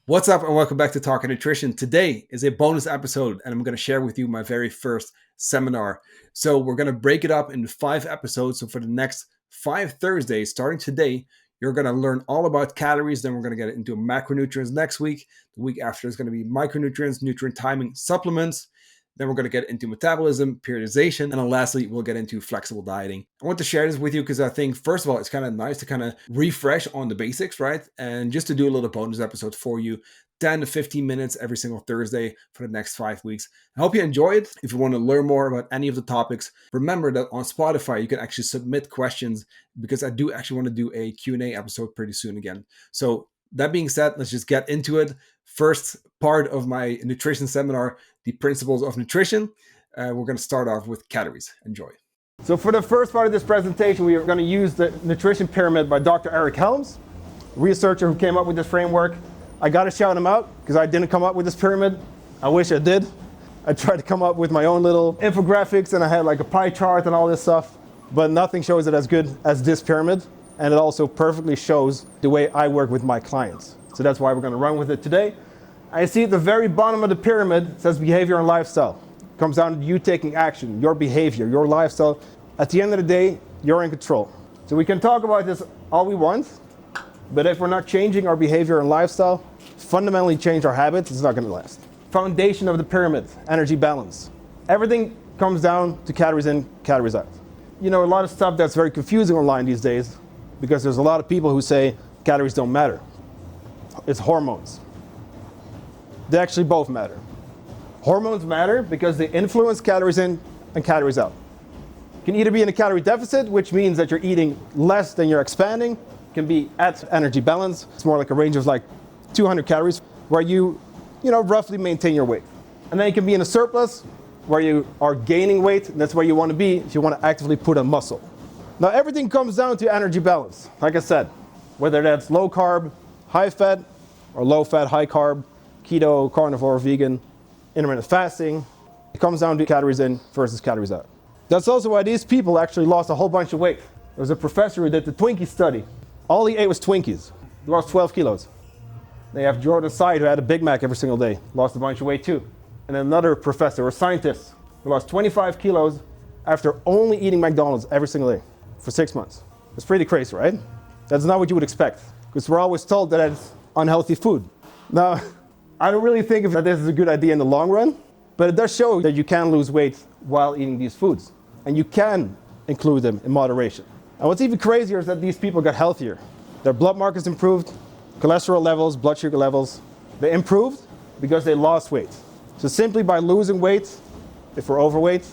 What's up and welcome back to Talking Nutrition. Today is a bonus episode and I'm going to share with you my very first seminar. So we're going to break it up into 5 episodes. So for the next 5 Thursdays, starting today, you're going to learn all about calories. Then we're going to get into macronutrients next week. The week after is going to be micronutrients, nutrient timing, supplements. Then we're going to get into metabolism, periodization, and then lastly, we'll get into flexible dieting. I want to share this with you because I think, first of all, it's kind of nice to kind of refresh on the basics, right? And just to do a little bonus episode for you, 10 to 15 minutes every single Thursday for the next 5 weeks. I hope you enjoy it. If you want to learn more about any of the topics, remember that on Spotify, you can actually submit questions because I do actually want to do a Q&A episode pretty soon again. So that being said, let's just get into it. First part of my nutrition seminar, the principles of nutrition. We're going to start off with calories. Enjoy. So for the first part of this presentation, we are going to use the nutrition pyramid by Dr. Eric Helms, researcher who came up with this framework. I got to shout him out because I didn't come up with this pyramid. I wish I did. I tried to come up with my own little infographics and I had like a pie chart and all this stuff, but nothing shows it as good as this pyramid. And it also perfectly shows the way I work with my clients. So that's why we're going to run with it today. I see at the very bottom of the pyramid, it says behavior and lifestyle. It comes down to you taking action, your behavior, your lifestyle. At the end of the day, you're in control. So we can talk about this all we want, but if we're not changing our behavior and lifestyle, fundamentally change our habits, it's not going to last. Foundation of the pyramid, energy balance. Everything comes down to calories in, calories out. You know, a lot of stuff that's very confusing online these days because there's a lot of people who say calories don't matter. It's hormones. They actually both matter. Hormones matter because they influence calories in and calories out. You can either be in a calorie deficit, which means that you're eating less than you're expanding. It can be at energy balance. It's more like a range of like 200 calories where you roughly maintain your weight. And then you can be in a surplus where you are gaining weight. And that's where you want to be if you want to actively put on muscle. Now everything comes down to energy balance. Like I said, whether that's low carb, high fat, or low fat, high carb, keto, carnivore, vegan, intermittent fasting, it comes down to calories in versus calories out. That's also why these people actually lost a whole bunch of weight. There was a professor who did the Twinkie study. All he ate was Twinkies. He lost 12 kilos. They have Jordan Side, who had a Big Mac every single day, lost a bunch of weight too. And then another professor or scientist who lost 25 kilos after only eating McDonald's every single day for 6 months. It's pretty crazy, right? That's not what you would expect, because we're always told that it's unhealthy food. Now, I don't really think that this is a good idea in the long run, but it does show that you can lose weight while eating these foods, and you can include them in moderation. And what's even crazier is that these people got healthier. Their blood markers improved, cholesterol levels, blood sugar levels, they improved because they lost weight. So simply by losing weight, if we're overweight,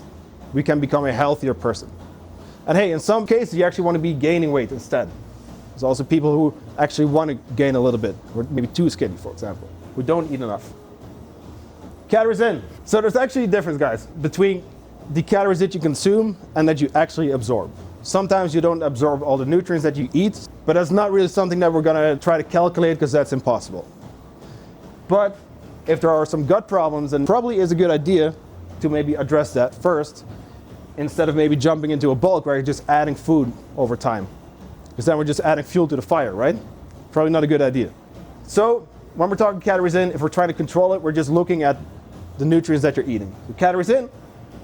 we can become a healthier person. And hey, in some cases, you actually want to be gaining weight instead. There's also people who actually want to gain a little bit, or maybe too skinny, for example, who don't eat enough. Calories in. So there's actually a difference, guys, between the calories that you consume and that you actually absorb. Sometimes you don't absorb all the nutrients that you eat, but that's not really something that we're going to try to calculate because that's impossible. But if there are some gut problems, then probably is a good idea to maybe address that first, instead of maybe jumping into a bulk where you're just adding food over time. Because then we're just adding fuel to the fire, right? Probably not a good idea. So when we're talking calories in, if we're trying to control it, we're just looking at the nutrients that you're eating. So calories in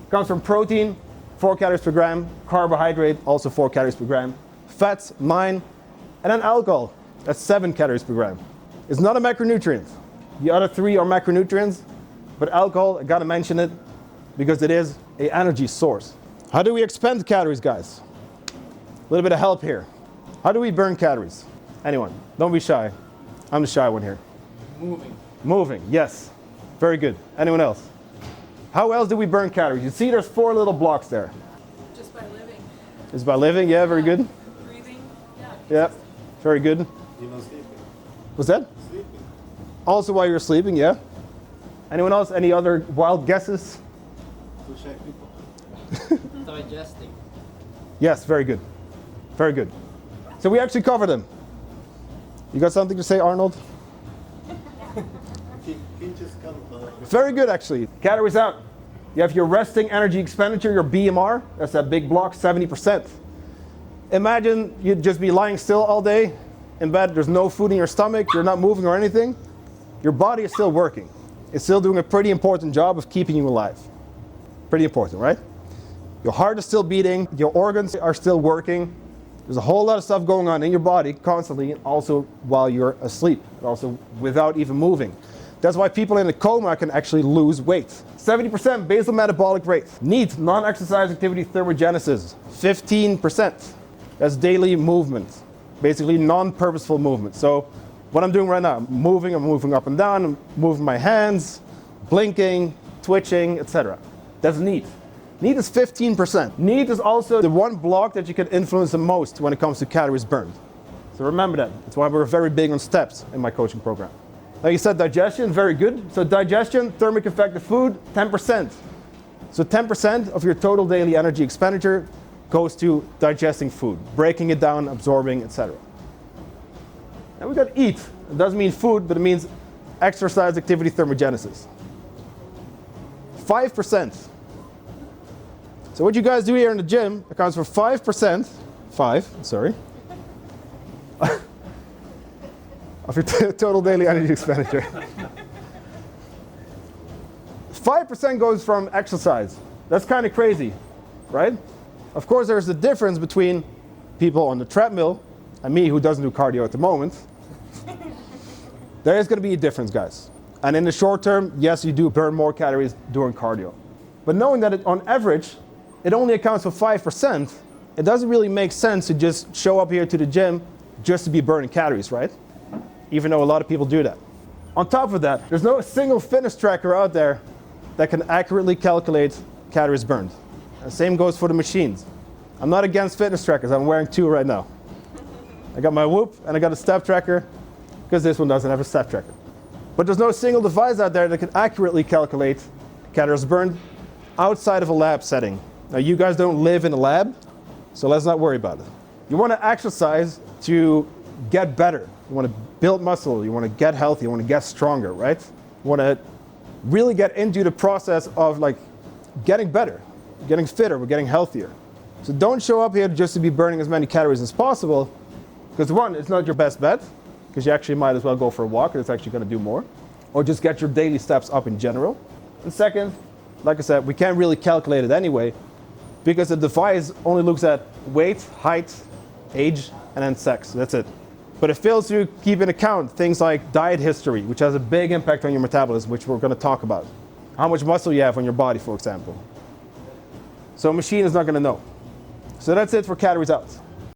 comes from protein, 4 calories per gram, carbohydrate, also 4 calories per gram, fats, 9, and then alcohol, that's 7 calories per gram. It's not a macronutrient. The other 3 are macronutrients, but alcohol, I gotta mention it, because it is an energy source. How do we expend calories, guys? A little bit of help here. How do we burn calories? Anyone? Don't be shy. I'm the shy one here. Moving, yes. Very good. Anyone else? How else do we burn calories? You see there's 4 little blocks there. Just by living. Just by living, yeah, very good. Breathing, yeah. Very good. Even sleeping. What's that? Sleeping. Also while you're sleeping, yeah. Anyone else? Any other wild guesses? To check people. Digesting. Yes, very good. Very good. So we actually covered them. You got something to say, Arnold? He just come. Very good, actually. Calories out. You have your resting energy expenditure, your BMR. That's that big block, 70%. Imagine you'd just be lying still all day in bed. There's no food in your stomach. You're not moving or anything. your body is still working. It's still doing a pretty important job of keeping you alive. Pretty important, right? Your heart is still beating, your organs are still working. There's a whole lot of stuff going on in your body constantly, also while you're asleep, and also without even moving. That's why people in a coma can actually lose weight. 70% basal metabolic rate. NEAT, non-exercise activity thermogenesis, 15%. That's daily movement, basically non-purposeful movement. So what I'm doing right now, I'm moving up and down, I'm moving my hands, blinking, twitching, etc. That's NEAT. NEAT is 15%. NEAT is also the one block that you can influence the most when it comes to calories burned. So remember that. That's why we're very big on steps in my coaching program. Like you said, digestion, very good. So digestion, thermic effect of food, 10%. So 10% of your total daily energy expenditure goes to digesting food, breaking it down, absorbing, etc. And we got eat. It doesn't mean food, but it means exercise, activity, thermogenesis. 5%. So what you guys do here in the gym accounts for 5%, of your total daily energy expenditure. 5% goes from exercise. That's kind of crazy, right? Of course, there's a difference between people on the treadmill and me, who doesn't do cardio at the moment. There is going to be a difference, guys. And in the short term, yes, you do burn more calories during cardio. But knowing that on average, it only accounts for 5%, it doesn't really make sense to just show up here to the gym just to be burning calories, right? Even though a lot of people do that. On top of that, there's no single fitness tracker out there that can accurately calculate calories burned. The same goes for the machines. I'm not against fitness trackers. I'm wearing 2 right now. I got my Whoop and I got a step tracker, because this one doesn't have a step tracker. But there's no single device out there that can accurately calculate calories burned outside of a lab setting. Now, you guys don't live in a lab, so let's not worry about it. You want to exercise to get better. You want to build muscle, you want to get healthy, you want to get stronger, right? You want to really get into the process of like getting better, getting fitter, we're getting healthier. So don't show up here just to be burning as many calories as possible, because one, it's not your best bet, because you actually might as well go for a walk, and it's actually going to do more, or just get your daily steps up in general. And second, like I said, we can't really calculate it anyway, because the device only looks at weight, height, age, and then sex. That's it. But it fails to keep into account things like diet history, which has a big impact on your metabolism, which we're going to talk about. How much muscle you have on your body, for example. So a machine is not going to know. So that's it for calories out.